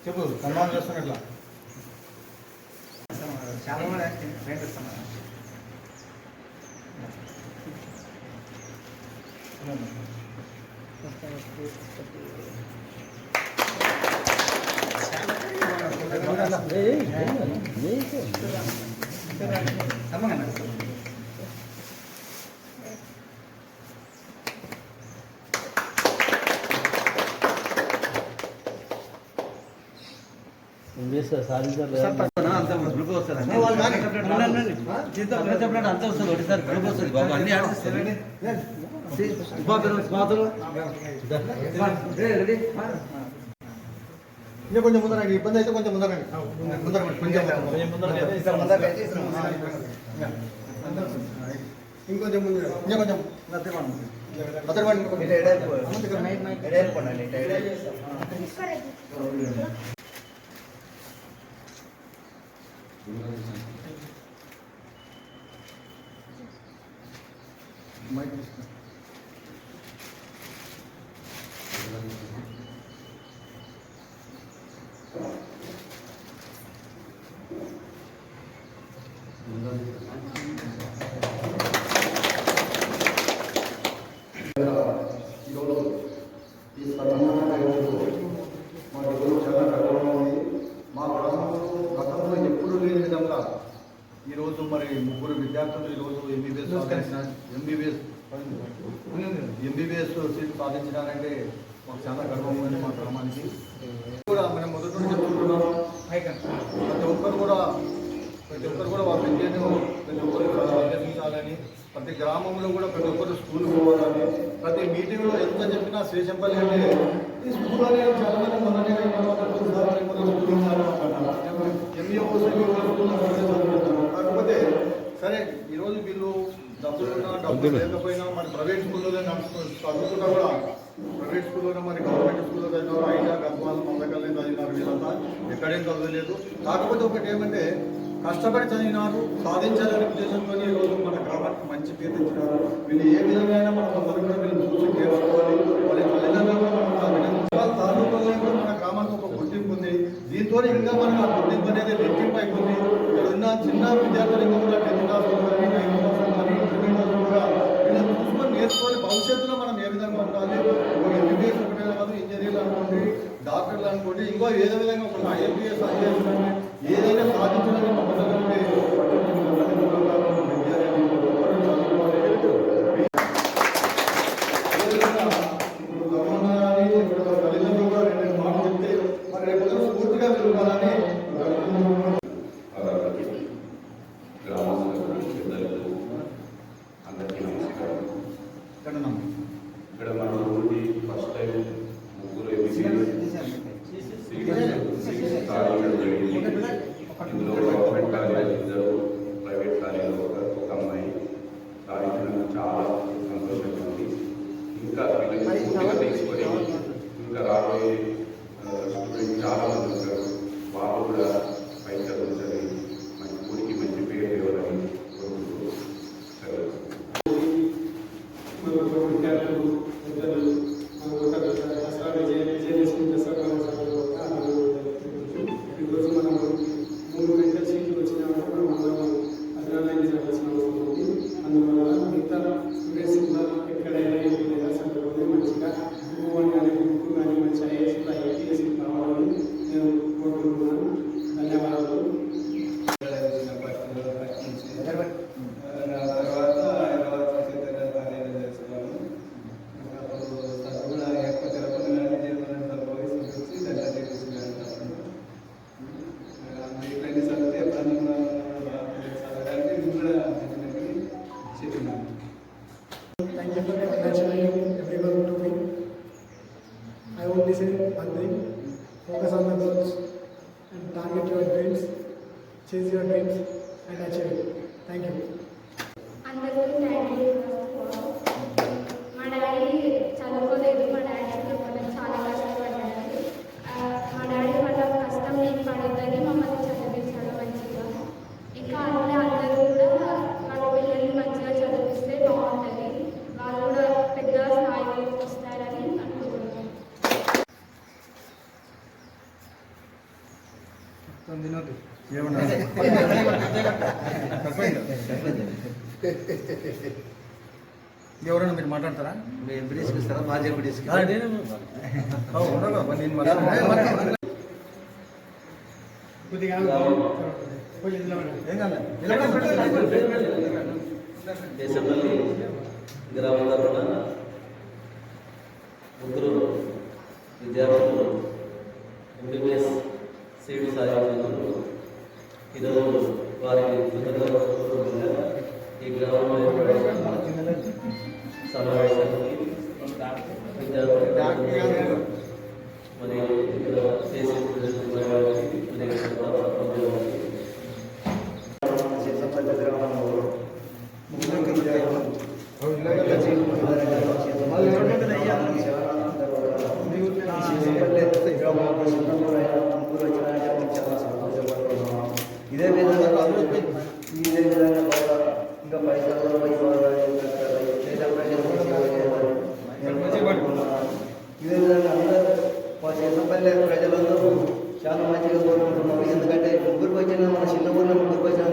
చెప్పు సన్మానం చేస్తున్నట్లా చాలా కూడా రేట్ ఇస్తున్నాను. సాధించాలి అంత గ్రూప్ వస్తుంది అంత వస్తుంది ఒకటిసారి గ్రూప్ వస్తుంది బాబు అన్ని ఆడిస్తుంది. ఇంకా కొంచెం ముందర ఇబ్బంది అయితే కొంచెం ముందర ముందర ఇంకొంచెం ముందు ఇంకా కొంచెం ఈరోజు మరి ముగ్గురు విద్యార్థులు ఈరోజు ఎంబీబీఎస్ సీట్ సాధించడానంటే మాకు చాలా గర్వం ఉంది మా గ్రామానికి. కూడా మనం మొదటి నుంచి చెప్పుకుంటున్నాం, ప్రతి ఒక్కరు కూడా వాళ్ళ విద్యను ప్రతి ఒక్కరు అభ్యసించాలని, ప్రతి గ్రామంలో కూడా ప్రతి ఒక్కరు స్కూల్ పోవాలని, ప్రతి మీటింగ్లో ఎంత చెప్పినా శ్రీశంపల్లి అంటే ఈ స్కూల్ అనేది చాలా మంది మొదటి కాకపోతే సరే ఈరోజు వీళ్ళు డబ్బులు లేకపోయినా మరి ప్రైవేట్ స్కూల్లోనే చదువుకున్నా కూడా ప్రైవేట్ స్కూల్లోనే మరి గవర్నమెంట్ స్కూల్లో చదివినారు, ఐదా గద్వాలు మొదకల్ని చదివినారు, వీళ్ళంతా ఎక్కడేం చదవలేదు. కాకపోతే ఒకటి ఏమంటే కష్టపడి చదివినారు, సాధించాలనే ఉద్దేశంతో ఈరోజు మన గ్రామానికి మంచి పేరు తెచ్చినారు. వీళ్ళు ఏ విధంగా మనం అందరూ కూడా వీళ్ళు చూసి నేర్చుకోవాలి, వాళ్ళ తల్లిదండ్రులు కూడా మనం అభినందించాలి. తాలూకుల్లో కూడా మన గ్రామానికి ఒక గుర్తింపు ఉంది. దీంతో ఇంకా మనకు ఆ గుర్తింపు అనేది రెట్టింపు అయిపోతుంది. ఇక్కడ ఉన్న చిన్న విద్యార్థులకు కూడా 10th క్లాస్ కానీ 9th క్లాస్ కానీ ఇంటర్మీడియట్ కూడా వీళ్ళని చూసుకొని నేర్చుకొని భవిష్యత్తులో మనం ఏ విధంగా ఉండాలి, ఎంబీబీఎస్ ఒకటే కాదు, ఇంజనీర్లు అనుకోండి, డాక్టర్లు అనుకోండి, ఇంకో ఏదో విధంగా ఒక ఐఎంపీఎస్ ఐఏఎస్ కానీ ఏదైనా సాధించాలని పక్కనట్టే తల్లిదండ్రులు కూడా 2 మాటలు చెప్తే మరి రేపు స్ఫూర్తిగా పెరుగుతారని ఇక్కడ మన ఊరి ఫస్ట్ టైం ముగ్గురు ఇందులో గవర్నమెంట్ కాలేజ్ 2, ప్రైవేట్ కాలేజ్ ఒక అమ్మాయి సాధించడం చాలా సంతోషంగా ఉంది. ఇంకా వీళ్ళని తీసుకొని ఇంకా రాబోయే స్టూడెంట్ చాలా మంది ఉంటారు, వాళ్ళు కూడా పై చదువుతుంది మంచి ఊరికి మంచి పేరు ఇవ్వాలని కోరుకుంటూ ఈరోజు మనం 3 మెంటల్ సీట్లు వచ్చినా కూడా మనం అదనాలైన చదవాల్సిన అవసరం ఉంది. అందువల్ల మిగతా స్టూడెంట్స్ కూడా ఎక్కడైనా ఏదైనా సందర్భంలో మంచిగా గ్రూప్ 1 కానీ గ్రూప్ 2 కానీ మంచి ఐఏఎస్ ఐపీఎస్ కావాలని నేను కోరుకుంటున్నాను. ధన్యవాదాలు. Thank you for congratulating everyone to me. I only say one thing: focus on the goals and target your dreams, chase your dreams and achieve it. Thank you. అందరికీ thank you. మా daddy చదువుకోలేదు, మా daddy చాలా కష్టపడ్డాడు. మా daddy వాళ్ళ కష్టం నేను పడొద్దని మమ్మల్ని చదివించాడు మంచిగా. ఇంకా అట్లా అందరూ కూడా వాళ్ళ పిల్లల్ని మంచిగా చదివిస్తే బాగుంటుంది, వాళ్ళు కూడా పెద్ద స్థాయికి వస్తారని అనుకుంటున్నాను. ఎవరైనా మీరు మాట్లాడతారా? మీ ఎంపీడీస్కి ఇస్తారా మాజీ ఎంపీడీస్కి? కొద్దిగా దేశంలోని గ్రామం తరఫున ముగ్గురు విద్యార్థులు ఎంబీబీఎస్ సీటు సాధించినందుకు ఈరోజు వారికి కృతజ్ఞతగా ఈ గ్రామంలో ఏర్పడిన సమావేశానికి విద్యార్థులు మరియు ఇక్కడ చేసే ఇదే విధంగా ఇదే విధంగా ఇంకా పైసలు ఇదే విధంగా అందరూ మా చిన్నపల్లె ప్రజలందరూ చాలా మంచిగా కోరుకుంటున్నాం. ఎందుకంటే ముగ్గురికి వచ్చిన మన చిన్న ఊళ్ళో ముగ్గురికి వచ్చిన